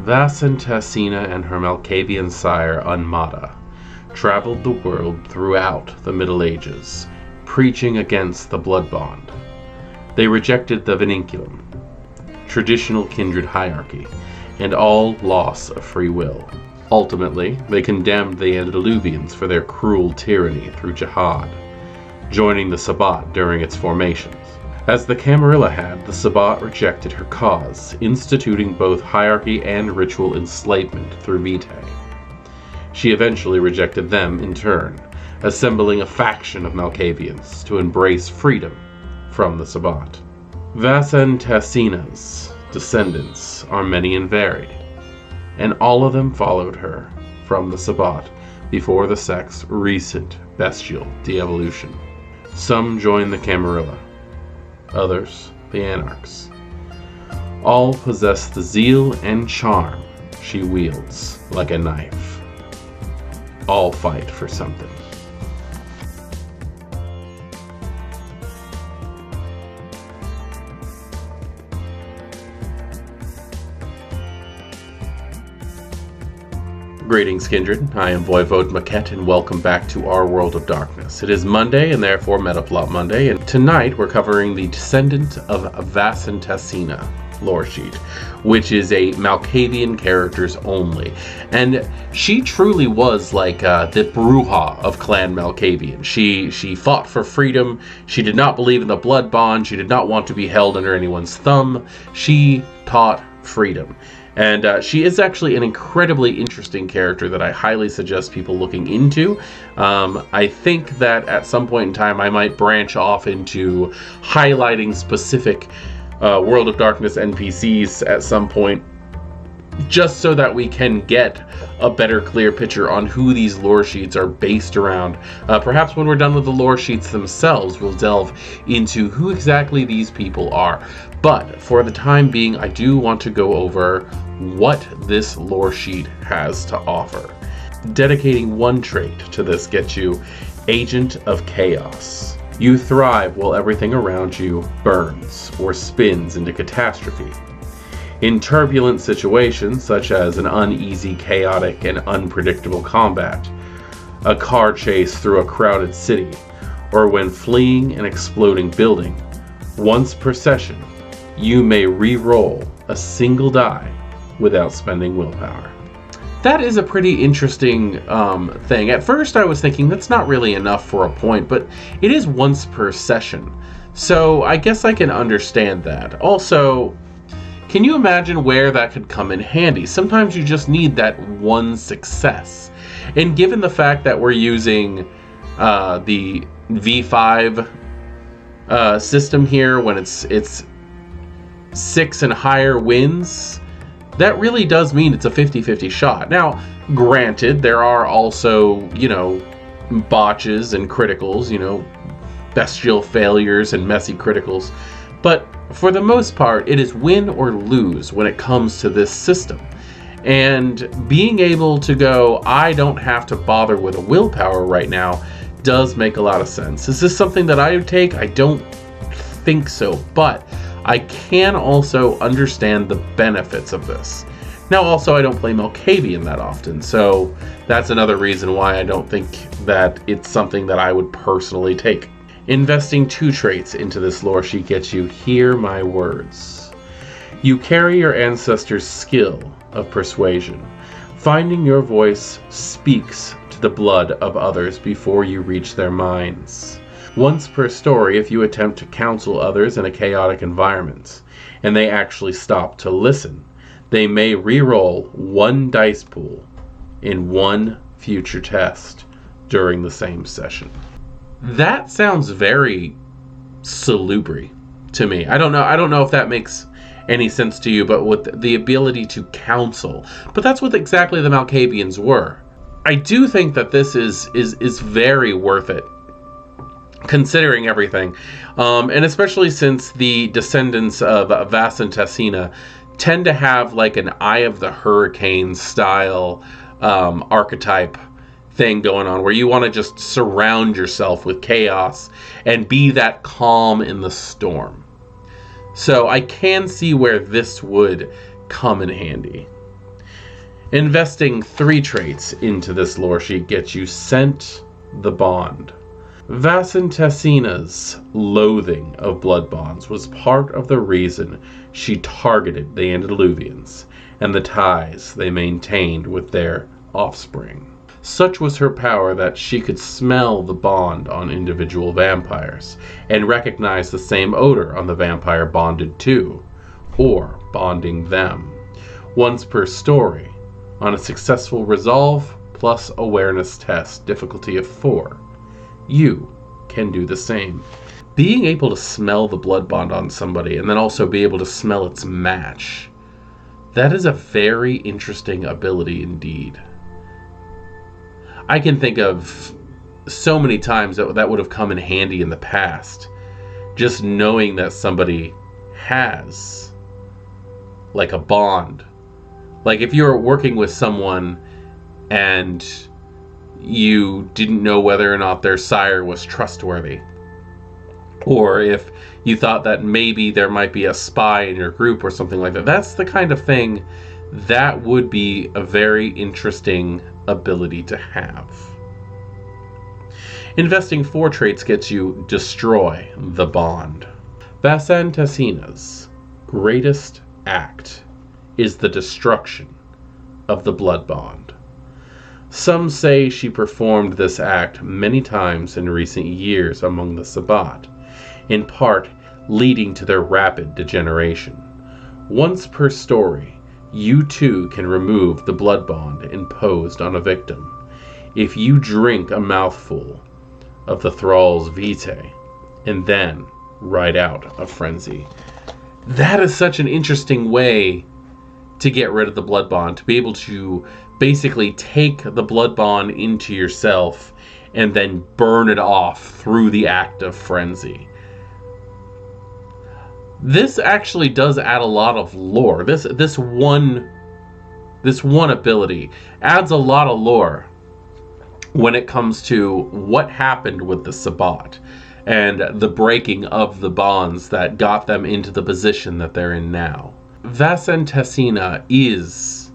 Vasantasena and her Malkavian sire Unmata traveled the world throughout the Middle Ages, preaching against the blood bond. They rejected the vinculum, traditional kindred hierarchy, and all loss of free will. Ultimately, they condemned the Antediluvians for their cruel tyranny through jihad, joining the Sabbat during its formations. As the Camarilla had, the Sabbat rejected her cause, instituting both hierarchy and ritual enslavement through vitae. She eventually rejected them in turn, assembling a faction of Malkavians to embrace freedom from the Sabbat. Vasantasena's descendants are many and varied, and all of them followed her from the Sabbat before the sect's recent bestial de-evolution. Some joined the Camarilla, others the Anarchs. All possess the zeal and charm she wields like a knife. All fight for something. Greetings, Kindred. I am Voivode Maquette, and welcome back to our World of Darkness. It is Monday, and therefore Metaplot Monday, and tonight we're covering the Descendant of Vasantasena, Loresheet, which is a Malkavian characters only. And she truly was like the Bruja of Clan Malkavian. She fought for freedom. She did not believe in the blood bond. She did not want to be held under anyone's thumb. She taught freedom. And she is actually an incredibly interesting character that I highly suggest people looking into. I think that at some point in time I might branch off into highlighting specific World of Darkness NPCs at some point, just so that we can get a better, clear picture on who these lore sheets are based around. Perhaps when we're done with the lore sheets themselves, we'll delve into who exactly these people are. But for the time being, I do want to go over what this lore sheet has to offer. Dedicating one trait to this gets you Agent of Chaos. You thrive while everything around you burns or spins into catastrophe. In turbulent situations, such as an uneasy, chaotic, and unpredictable combat, a car chase through a crowded city, or when fleeing an exploding building, once per session, you may re-roll a single die without spending willpower. That is a pretty interesting thing. At first I was thinking that's not really enough for a point, but it is once per session. So I guess I can understand that. Also, can you imagine where that could come in handy? Sometimes you just need that one success. And given the fact that we're using the V5 system here, when it's 6 and higher wins, that really does mean it's a 50-50 shot. Now, granted, there are also, botches and criticals, bestial failures and messy criticals, but for the most part, it is win or lose when it comes to this system. And being able to go, I don't have to bother with a willpower right now, does make a lot of sense. Is this something that I would take? I don't think so, but I can also understand the benefits of this. Now, also, I don't play Malkavian that often, so that's another reason why I don't think that it's something that I would personally take. Investing 2 traits into this lore sheet gets you Hear My Words. You carry your ancestors' skill of persuasion. Finding your voice speaks to the blood of others before you reach their minds. Once per story, if you attempt to counsel others in a chaotic environment, and they actually stop to listen, they may re-roll 1 dice pool in 1 future test during the same session. That sounds very salubri to me. I don't know if that makes any sense to you, but with the ability to counsel. But that's what exactly the Malkavians were. I do think that this is very worth it, considering everything, and especially since the descendants of Vasantasena tend to have like an Eye of the Hurricane style archetype thing going on, where you want to just surround yourself with chaos and be that calm in the storm. So I can see where this would come in handy. Investing 3 traits into this lore sheet gets you Scent the Bond. Vasantasena's loathing of blood bonds was part of the reason she targeted the antediluvians and the ties they maintained with their offspring. Such was her power that she could smell the bond on individual vampires and recognize the same odor on the vampire bonded to, or bonding them. Once per story, on a successful resolve plus awareness test, difficulty of 4, you can do the same. Being able to smell the blood bond on somebody and then also be able to smell its match, that is a very interesting ability indeed. I can think of so many times that would have come in handy in the past. Just knowing that somebody has like a bond. Like if you're working with someone and you didn't know whether or not their sire was trustworthy, or if you thought that maybe there might be a spy in your group or something like that. That's the kind of thing that would be a very interesting ability to have. Investing 4 traits gets you Destroy the Bond. Vasantasena's greatest act is the destruction of the blood bond. Some say she performed this act many times in recent years among the Sabbat, in part leading to their rapid degeneration. Once per story, you too can remove the blood bond imposed on a victim. If you drink a mouthful of the thrall's vitae and then ride out a frenzy. That is such an interesting way to get rid of the blood bond, to be able to basically take the blood bond into yourself and then burn it off through the act of frenzy. This actually does add a lot of lore. This one ability adds a lot of lore when it comes to what happened with the Sabbat and the breaking of the bonds that got them into the position that they're in now. Vasantasena is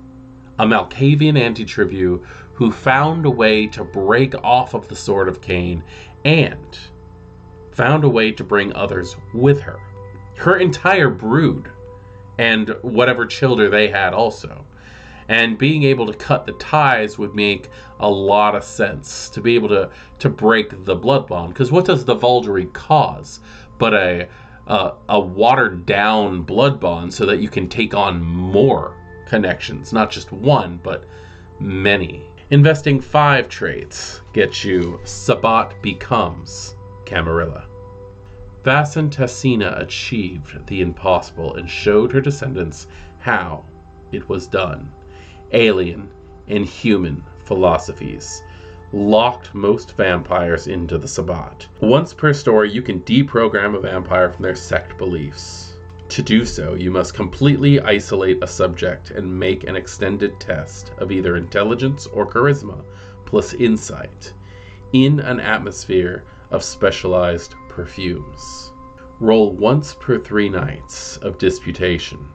a Malkavian anti-tribute who found a way to break off of the Sword of Cain and found a way to bring others with her. Her entire brood and whatever children they had also. And being able to cut the ties would make a lot of sense, to be able to break the blood bond. Because what does the Vauldery cause but a watered down blood bond so that you can take on more connections, not just one, but many. Investing 5 traits gets you Sabbat becomes Camarilla. Vasantasena achieved the impossible and showed her descendants how it was done. Alien and human philosophies locked most vampires into the Sabbat. Once per story, you can deprogram a vampire from their sect beliefs. To do so, you must completely isolate a subject and make an extended test of either intelligence or charisma plus insight in an atmosphere of specialized perfumes. Roll once per 3 nights of disputation.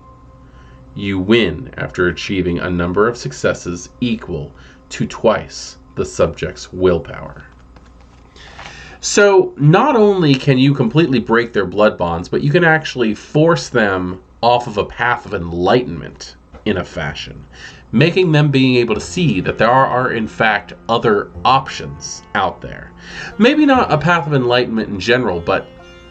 You win after achieving a number of successes equal to twice the subject's willpower. So not only can you completely break their blood bonds, but you can actually force them off of a path of enlightenment in a fashion, making them being able to see that there are in fact other options out there. Maybe not a path of enlightenment in general, but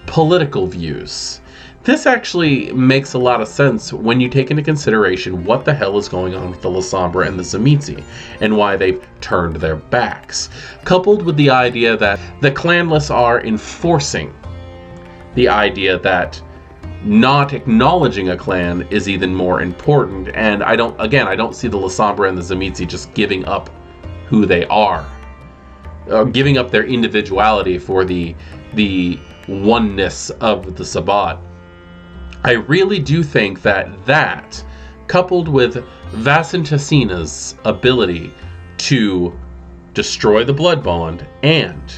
political views. This actually makes a lot of sense when you take into consideration what the hell is going on with the Lasombra and the Tzimisce, and why they've turned their backs, coupled with the idea that the clanless are enforcing the idea that not acknowledging a clan is even more important, and I don't see the Lasombra and the Tzimisce just giving up who they are, or giving up their individuality for the oneness of the Sabbat. I really do think that, coupled with Vasantasena's ability to destroy the blood bond and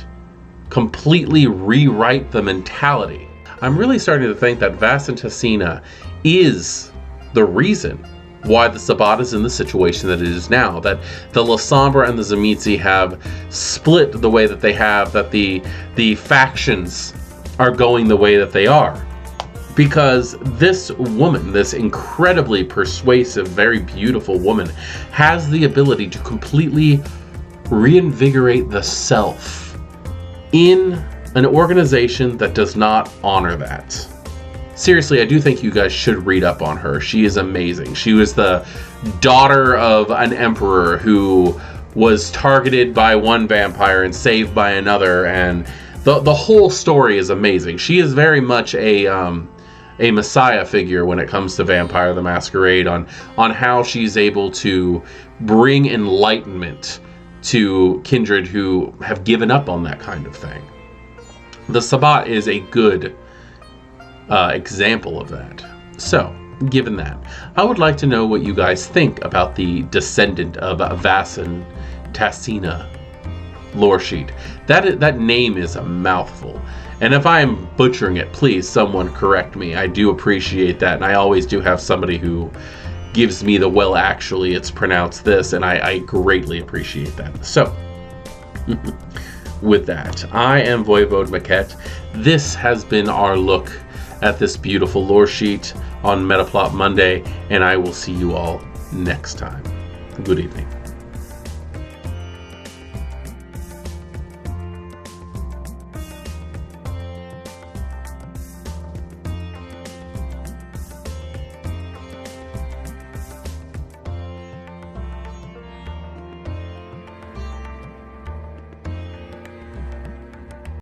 completely rewrite the mentality, I'm really starting to think that Vasantasena is the reason why the Sabbat is in the situation that it is now, that the La Sombra and the Tzimisce have split the way that they have, that the factions are going the way that they are. Because this woman, this incredibly persuasive, very beautiful woman, has the ability to completely reinvigorate the self in an organization that does not honor that. Seriously, I do think you guys should read up on her. She is amazing. She was the daughter of an emperor who was targeted by one vampire and saved by another, and the whole story is amazing. She is very much a messiah figure when it comes to Vampire the Masquerade, on how she's able to bring enlightenment to Kindred who have given up on that kind of thing. The Sabbat is a good example of that. So, given that, I would like to know what you guys think about the Descendant of Vassen Tassina, Loresheet. That name is a mouthful, and if I am butchering it, please someone correct me. I do appreciate that, and I always do have somebody who gives me the, well, actually it's pronounced this, and I greatly appreciate that. So, with that, I am Voivode Maquette. This has been our look at this beautiful lore sheet on Metaplot Monday, and I will see you all next time. Good evening.